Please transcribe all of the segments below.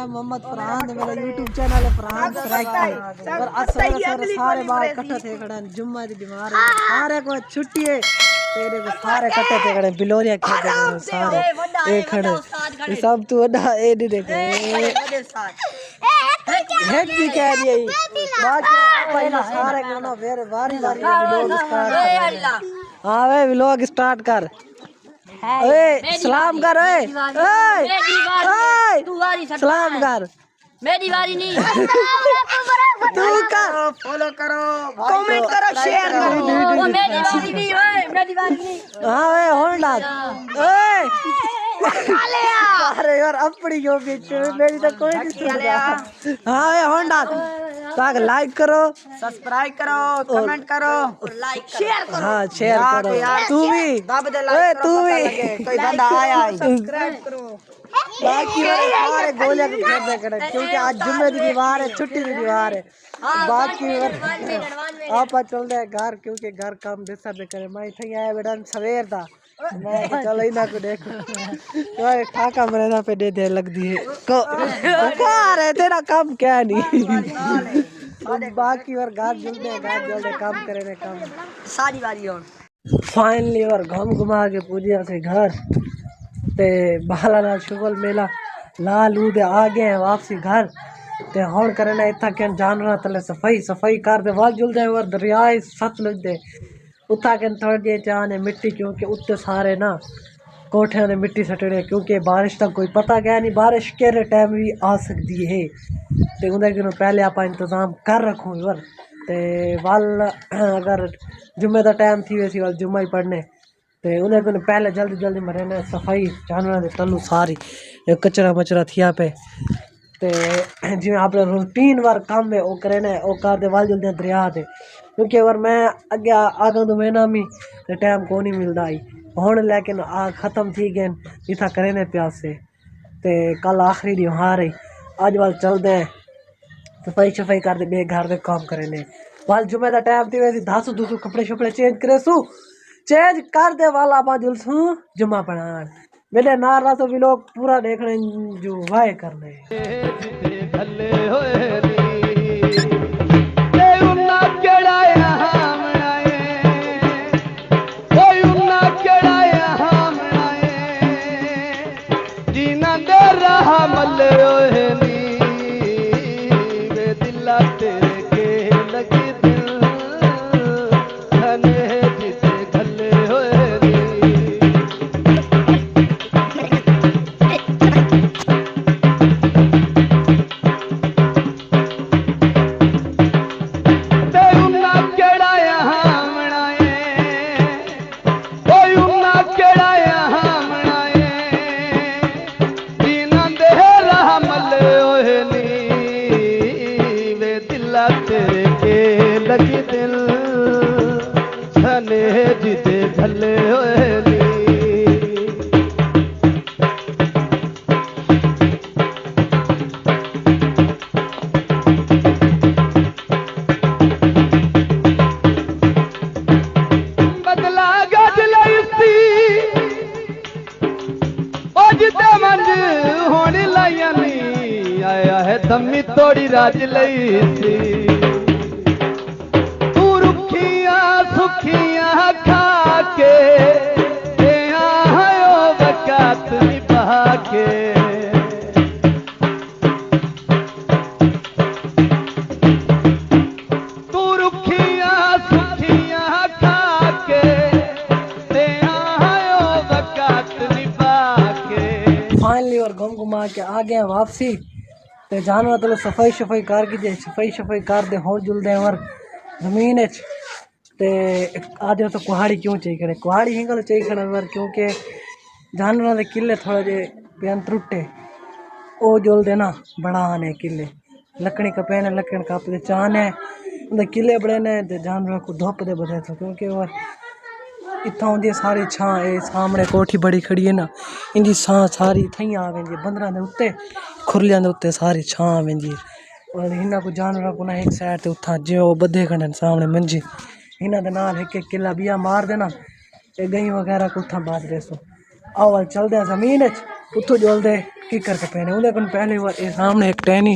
मोहम्मद फरहान मेरा YouTube channel है फरहान और सारे बाल इकट्ठे थे खड़े जुम्मा दी बीमार सारे को छुट्टी है तेरे को सारे इकट्ठे थे खड़े बिलोरिया खेलते सारे एक खड़े सब तू वड्डा ए नहीं देखे हेक भी कह दिया बाकी पहले सारे गाना फिर बारी बारी व्लॉग स्टार्ट हां वे व्लॉग स्टार्ट कर ओए सलाम कर ओए सलाम कर मेरी बारी नहीं तू कर फॉलो करो कमेंट करो शेयर करो मेरी बारी नहीं ओए मेरी बारी नहीं हां ओए होल्ड डाल ओए अरे यार अपनी जो बीच मेरी तो कोई नहीं सुनता हां ओए होल्ड डाल ताक लाइक करो सब्सक्राइब करो कमेंट करो लाइक शेयर करो हां शेयर करो तू भी दब दे लाइक तू भी कोई बंदा आया है सब्सक्राइब करो बाकी सारे गोले को खेलते खड़े क्योंकि आज जुम्मे की दीवार है छुट्टी की दीवार है बाकी आप चलते हैं घर क्योंकि घर काम बेसा पे करे मैं इथे आया बेटा सवेर था मैं चलो इना को देखो तो ठाका मरेना पे दे लग दी है को रे तेरा काम क्या नहीं बाकी और घर जल्दे काम करे ने काम सारी बारी और फाइनली और घुमा के पूजे से घर ते बाला ना शुगल मेला ला लू दे आ गए वापसी घर ते हुन करना इतना के जानवर तले सफाई कर दे वाल जुल जाए और दरिया सतलुज दे उता के थोड़ी जे चाने मिट्टी क्योंकि उत्ते सारे ना कोठे ने मिट्टी सटड़े क्योंकि बारिश तक कोई पता गया नहीं बारिश केरे टाइम भी आ सकती है ते उंदे के पहले आप इंतजाम कर रखूं और ते वाल अगर जुम्मे दा टाइम थी वैसी वाल जुम्मा ही पढ़ने ते उन्हें को पहले जल्दी मरे ने सफाई जानवर दे तलू सारी कचरा मचरा थिया पे ते जिवें आपने रूटीन वार काम है वो करे ने वो कर दे वाल जल्दी दरिया दे क्योंकि अगर मैं आगे आगे तो महीना में ते टाइम को नहीं मिलता आई हुन लेकिन आ खत्म थी गए इतना करे ने प्यासे ते कल आखिरी दिन हार आज वाल चलते सफाई कर दे बे घर दे काम करे ने वाल जुमे दा टाइम थी वैसे धासू दूसू कपड़े शपड़े चेंज करे सू चेंज कर दे वाला बाजुल सू जुमा पढ़ान मेरे नारा तो भी लोग पूरा देखने जो वाए करने दमी तोड़ी राज लई सी तू रुखियां सुखियां खा के आयो वक़्त निभा के तू रुखियां सुखियां खा के आयो वक़्त निभा के फाइनली और घुमा के आ गए वापसी ते जानवर तो सफाई कर की दे सफाई कर दे होड़ जुल दे और जमीन ते आज तो कुहाड़ी क्यों चाहिए खड़े कुहाड़ी हिंगल चाहिए खड़े और क्योंकि जानवर के किले थोड़े जे पेन त्रुटे ओ जुल देना बड़ा आने किले लकड़ी का पेन लकड़ी का पे चाने उनके किले बड़े ने जानवर को धुप दे बदे तो क्योंकि और इतना होंगी सारी छां ए सामने कोठी बड़ी खड़ी है ना इनकी छां सारी थई आ वेंदी बंदरां दे उत्ते खुरलियां दे उत्ते सारी छां आ वेंदी और इन्हों को जानवर को ना एक साइड से उठा जो बधे खड़े सामने मंजी इन्हों के नाल एक एक किला बिया मार देना ते गई वगैरह को उठा बात दे सो अवल चलते हैं जमीन उतो जोलते किकर के पहने उन्हें कौन पहले बार ये सामने एक टहनी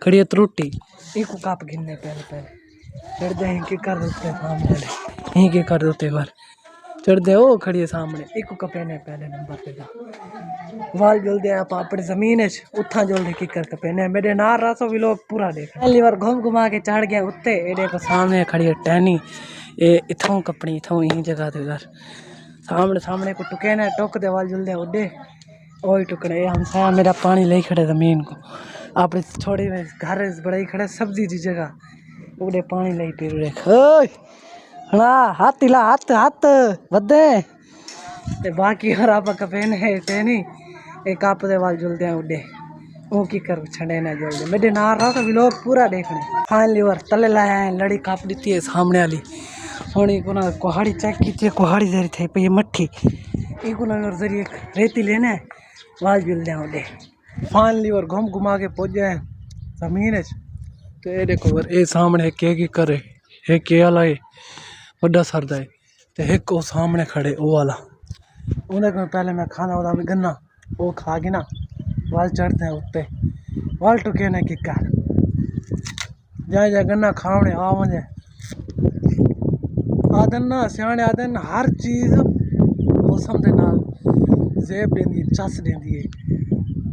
खड़ी है त्रुटी इको कप गिनने पहले पहले चढ़ दे की कर देते सामने यहीं के कर देते बार चढ़ दे वो खड़ी है सामने इको कपेने पहले नंबर पे वाल जल्दी आप अपनी जमीन है उठा जल्दी की करके पहने मेरे नार रासो भी लोग पूरा देख पहली बार घूम घुमा के चढ़ गया उत्ते ये देखो सामने खड़ी है टहनी ये इथों कपनी इथों यही जगह थे उधर सामने सामने को टुके ना टोक दे वाल जल्दी उड़े वही टुकड़े हम सा मेरा पानी ले खड़े जमीन को आप छोड़ी में घर बड़े खड़े सब्जी की जगह उड़े पानी ले पी देख हाँ हाथ हिला हाथ हाथ बदे ते बाकी और आप कपेने टहनी एक आप दे वाल जुलते हैं उड़े वो की कर छड़े ना जल्दी मेरे नार रहा तो भी लोग पूरा देखने फाइनली और तले लाया है लड़ी काप दी है सामने वाली होनी को ना कुहाड़ी चेक की थी कुहाड़ी जरी थी पे ये मट्ठी इको ना और जरिए रेती लेने वाल जुलते हैं उड़े फाइनली और घूम घुमा के पहुंच जाए जमीन है तो ये देखो और ये सामने के करे ये के लाए बड़ा सरदा है तो एक वो सामने खड़े वो वाला उन्हें को पहले मैं खाना वाला भी गन्ना वो खा के ना वाल चढ़ते हैं उत्ते वाल टुके ने कि कर जाए जाए गन्ना खावने आ मुझे आदन ना सियाने आदन हर चीज़ मौसम के नाल जेब देंदी चस देंदी है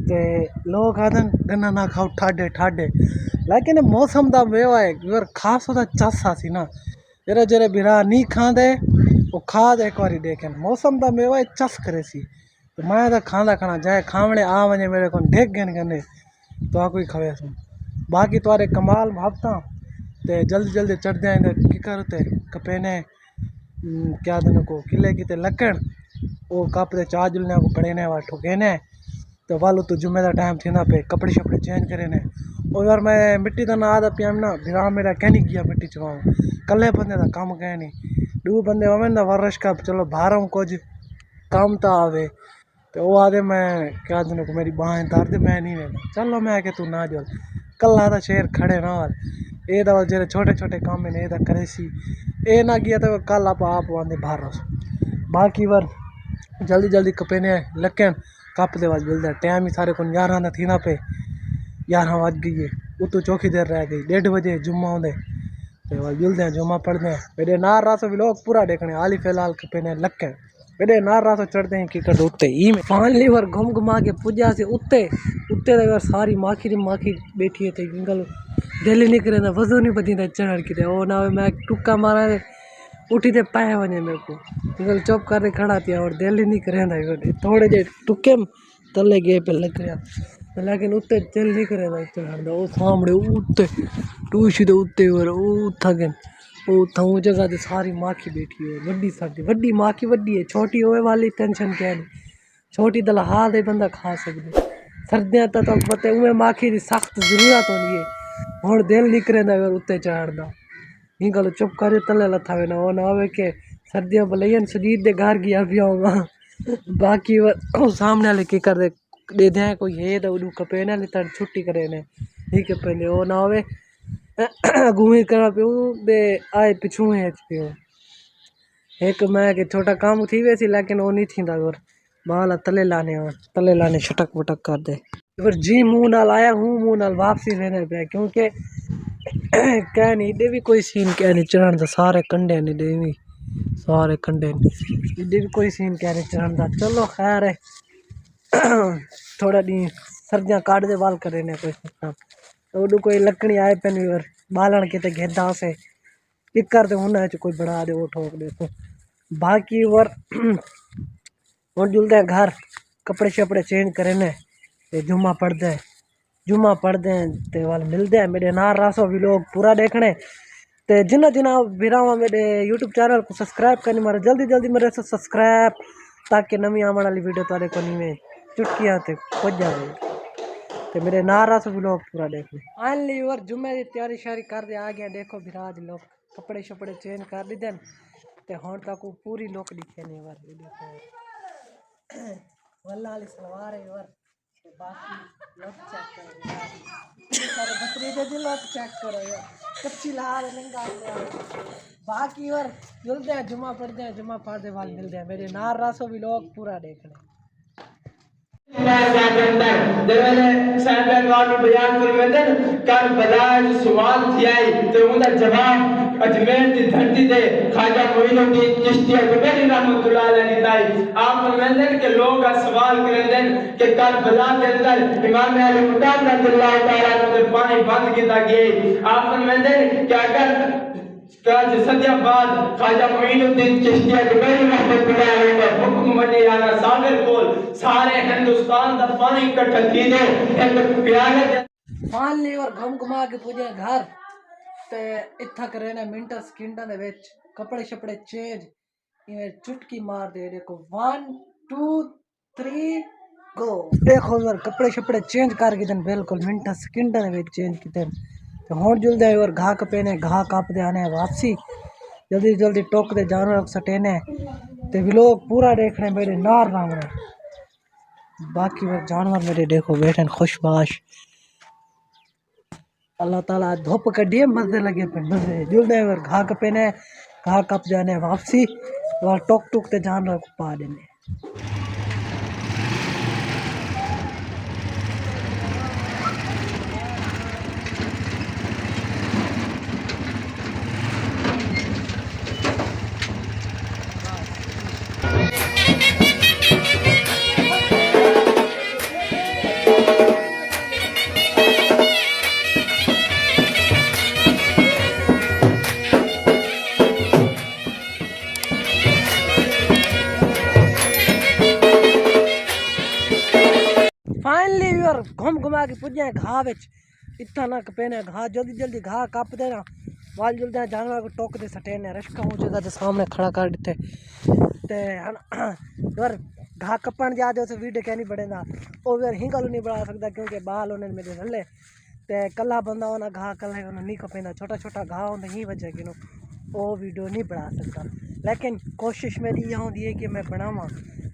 ते लोग आदन गन्ना ना खाओ ठाडे ठाडे लेकिन मौसम का वेवा है अगर खास होता चस आसी ना जरा जरा बिरा नहीं खाते वो खा दे एक बारी देखें मौसम का मेवा चस करे सी तो मैं तो खाना खाना जाए खावने आ वजे मेरे को देख गए करने तो आ कोई खवे सुन बाकी तुम्हारे कमाल भावता ते जल्दी जल्दी चढ़ते हैं की करते कपेने क्या दिन को किले की लकड़ वो कप दे चाह जुलने को पड़े ने वा ठुकेने तो वालू तो जुम्मेदार टाइम थी ना पे कपड़े शपड़े चेंज करे ने और यार मैं मिट्टी का ना आदा पिया ना बिरा मेरा कह नहीं किया मिट्टी चुवाऊँ कल्ले बंदे का काम कह नहीं दो बंदे होवे ना वर्ष का चलो बाहरों कुछ काम तो आवे तो वो आदे मैं क्या दिन को मेरी बाहें दर्द मैं नहीं लेना चलो मैं के तू ना जल कल आधा शेर खड़े ना ये तो जेरे छोटे छोटे काम ने ये करे सी ये ना किया तो कल आप आंदे बाहर बाकी बार जल्दी जल्दी कपेने लकन कप दे वाल जल्दी टाइम ही सारे को 11 थी ना पे 11 बज गई है वो तो चौकी देर रह गई 1:30 बजे जुम्मा आंदे तो वाल जुलते हैं जुम्मा पढ़ते हैं मेरे नार रासो भी लोग पूरा देखने हाल ही फिलहाल कपेने लकन मेरे नार रासो चढ़ते हैं की कर उत्ते ही में फाइनली बार घूम घुमा के पूजा से उत्ते उत्ते अगर सारी माखी बैठी है तो गिंगल दिल्ली नहीं करे ना वजू नहीं बदी चढ़ की वो ना मैं टुक्का मारा उठी थे पाए वने मेरे को गिंगल चुप कर खड़ा थी और दिल्ली नहीं करे थोड़े जे टुक्के तले गए पे लग गया लेकिन उत्ते दिल नहीं करे चढ़ वो सामने उत्ते टूशी दे उत्ते और थके वो थू जगह ते सारी माखी बैठी है वड्डी साडी वड्डी माखी वड्डी है छोटी होए वाली टेंशन क्या नहीं छोटी दल हाल दे बंदा खा सकते सर्दियाँ तो पता है उमें माखी की सख्त जरूरत होनी है हूँ दिल नहीं करे अगर उत्ते चढ़दा ही गल चुप कर तले लथा वे ना वो ना आवे के सर्दियाँ भले शदीद दे घर गया भी आऊँगा बाकी वो सामने वाले की कर दे दें कोई है तो उडू कपे ना लिता छुट्टी करे ने ठीक है पहले वो ना आवे घूमी करा पे दे आए पिछू है पियो एक मैं के छोटा काम थी वैसी लेकिन वो नहीं थी और बाला तले लाने छटक वटक कर दे फिर जी मुँह नाल आया हूँ मुँह नाल वापसी लेने पे क्योंकि कह नहीं दे भी कोई सीन कह नहीं चढ़न दा सारे कंडे नहीं दे भी सारे कंडे इधे भी कोई सीन कह नहीं चढ़न दा चलो खैर है थोड़ा दी सर्दियाँ काट दे बाल करे ने कोई तो कोई लकड़ी आए पेन और बालन के घेदा से एक करते होना है कोई बढ़ा दे वो ठोक दे तो बाकी वर और जुलते हैं घर कपड़े शपड़े चेंज करे ने जुम्मा पढ़ते हैं ते वाल मिलते हैं मेरे नार रासो भी लोग पूरा देखने ते जिन्ना बिरावा मेरे यूट्यूब चैनल को सब्सक्राइब करने मारे जल्दी मेरे से सब्सक्राइब ताकि नवी आने वाली वीडियो तारे को नहीं में चुटकियाँ ते पहुँच जाए तो मेरे नार रासो भी लोग पूरा देखने फाइनली और जुम्मे की तैयारी शारी कर दे आ गया देखो बिराज लोग कपड़े शपड़े चेंज कर दी देन ते हुण तक पूरी लोक दिखे नहीं वर देखो वल्ला वाली सलवार है वर बाकी लोग चेक करो सारे भतीजे दी लोग चेक करो यार कच्ची लाल नंगा बाकी और मिलते हैं जुमा पढ़ते हैं जुमा पढ़ते वाल मिलते हैं मेरे नार रासो भी लोग पूरा देखने बयान कर बला सवाल थिया तो उनका जवाब अजमेर की धरती से ख्वाजा मोइनुद्दीन चिश्ती अजमेरी रहमतुल्लाह अलैह ने दिताई आप फरमाते के लोग सवाल करते कि करबला के अंदर इमाम अली मुताब रज़ियल्लाहु तआला ने पानी बंद किया गया आप फरमाते कि अगर काज सदिया बाद ख्वाजा मोइनुद्दीन चिश्ती अजमेरी रहमतुल्लाह अलैह का हुक्म मने आना सागर कोल सारे हिंदुस्तान का पानी इकट्ठा थी दे एक प्याले मान ली और घूम घुमा के पूजे घर ते इत्था करे ने मिनट सेकंडा दे विच कपड़े शपड़े चेंज इवें चुटकी मार दे देखो 1 2 3 गो देखो यार कपड़े शपड़े चेंज कर के बिल्कुल मिनट सेकंडा दे विच चेंज कीते ते हुन जुलदे और घा कपेने घा काप दे आने वापसी जल्दी जल्दी टोक दे जानवर सटेने ते भी लोग पूरा देखने मेरे नार रावणे बाकी वो जानवर मेरे देखो बैठे खुशबाश अल्लाह ताला धूप कढ़िए मजे लगे पे मजे जुलदे और घा कपेने घा कप जाने वापसी और टोक टोक ते जानवर को पा देने फाइनली यार घूम घुमा के पुजे घा विच इतना ना कपेने घा जल्दी जल्दी घा कप देना वाल जल्दी जानवर को टोक दे सटेने रश्का हो जगह के सामने खड़ा कर दिते ते यार घा कपन जा दे वीडियो क्या नहीं बढ़ेगा वो यार ही गल नहीं बढ़ा सकता क्योंकि बाल उन्हें मेरे रले ते कला बंदा होना घा कला नहीं कपेंदा छोटा छोटा घा होंदा ही वजह कि वो वीडियो नहीं बढ़ा सकता लेकिन कोशिश मेरी यह होती है कि मैं बनावा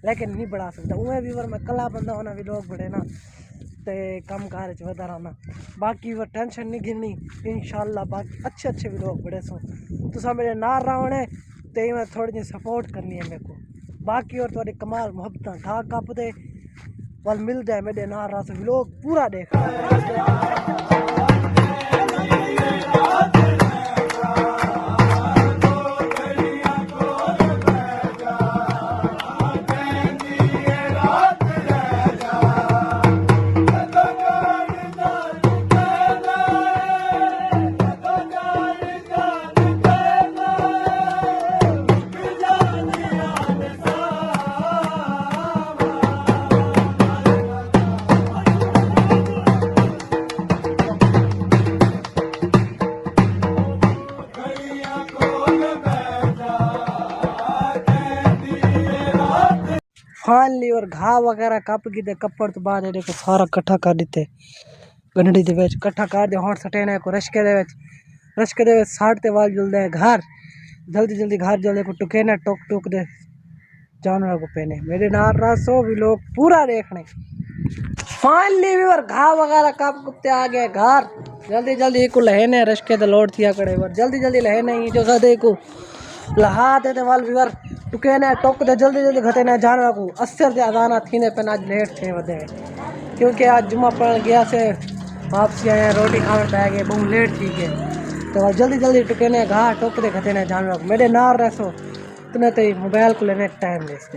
लेकिन नहीं बढ़ा सकता उमें भी वर मैं कला बंदा होना भी लोग बढ़े ना ते कम कार वधा रहना बाकी वो टेंशन नहीं गिननी इंशाल्लाह बाकी अच्छे अच्छे भी लोग बड़े सो तुसा मेरे नार रावणे ते मैं थोड़ी जी सपोर्ट करनी है मेरे को बाकी और थोड़ी कमाल मोहब्बत घा कप दे वल मिल जाए मेरे नार रास भी लोग पूरा देख फाइनली और घा वगैरह कप गिदे कपड़ तो बाद देखो सारा कट्ठा कर दिते गंढड़ी दे विच कट्ठा कर दे होंठ सटेने को रश्के दे विच साड़ते वाल जुलदे घर जल्दी जल्दी घर जल्दी को टुकेने टोक टोक दे जानवर को पेने मेरे नार रासो भी लोग पूरा देखने फाइनली भी और घा वगैरह कप कुत्ते आ गए घर जल्दी जल्दी को लहने रश्के दे लोड थिया करे और जल्दी जल्दी लहने ही जो गधे को लहा दे वाल भी और टुकेने टोक दे जल्दी जल्दी घटे ने जानवर को असर दे अजाना थीने पे आज लेट थे वधे क्योंकि आज जुमा पढ़ गया से वापसी आए रोटी खाने पै गए बहुत लेट थी गए तो जल्दी जल्दी टुकेने घा टोक दे घटे ने जानवर को मेरे नार रसो तुने तो मोबाइल को लेने टाइम वेस्ट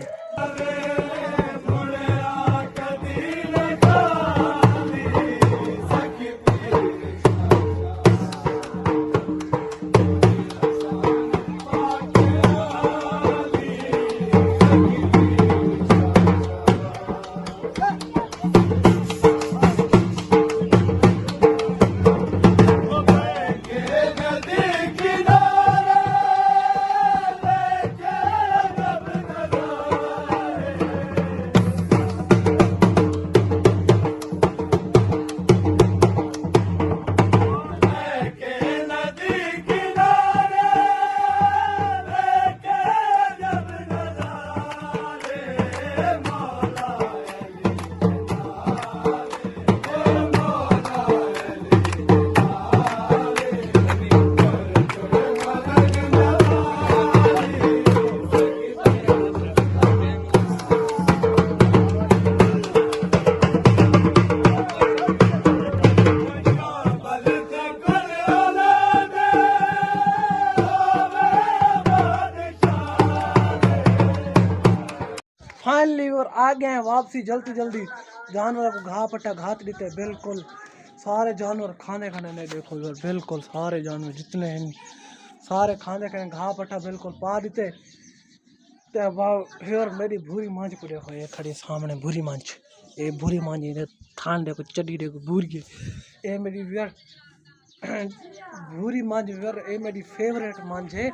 आ गए हैं वापसी जल्दी जल्दी। जानवर को घा पट्टा घात देते बिल्कुल सारे जानवर खाने खाने नहीं देखो यार, बिल्कुल सारे जानवर जितने हैं सारे खाने खाने घा पट्टा बिल्कुल पा देते। फिर मेरी भूरी मांझ को देखो, ये खड़ी सामने भूरी मांझ, ये भूरी मांझ इधर थान देखो चड्डी देखो भूरी, ये मेरी यार भूरी मांझ यार, ये मेरी फेवरेट मांझ है।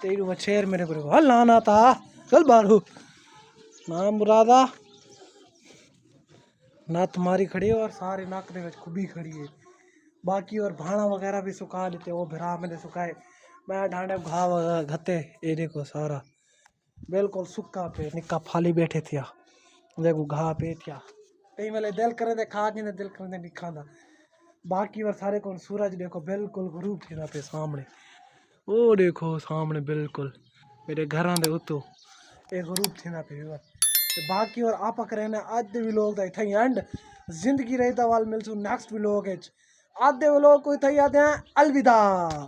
तेरी वो शेर मेरे को देखो, हल लाना था चल बारू ना मुरादा ना तुम्हारी खड़ी है और सारे नाक दे खुबी खड़ी है। बाकी और भाड़ा वगैरह भी सुखा लेते, वो भिरा मैंने सुखाए, मैं ढांडे घाव घते, ये देखो सारा बिल्कुल सुक्का पे निक्का फाली बैठे थिया, देखो घा पे थिया कहीं मेरे दिल करे थे खा के दिल करे नहीं खाना। बाकी और सारे कौन सूरज देखो बिल्कुल गुरूब थी ना पे सामने, वो देखो सामने बिल्कुल मेरे घर दे उतो एक गुरूब थी ना पे। बाकी और आप रहने आधे भी लोग थे एंड जिंदगी रहता वाल मिलसू नेक्स्ट भी लोग आधे लोग कोई थे आते हैं अलविदा।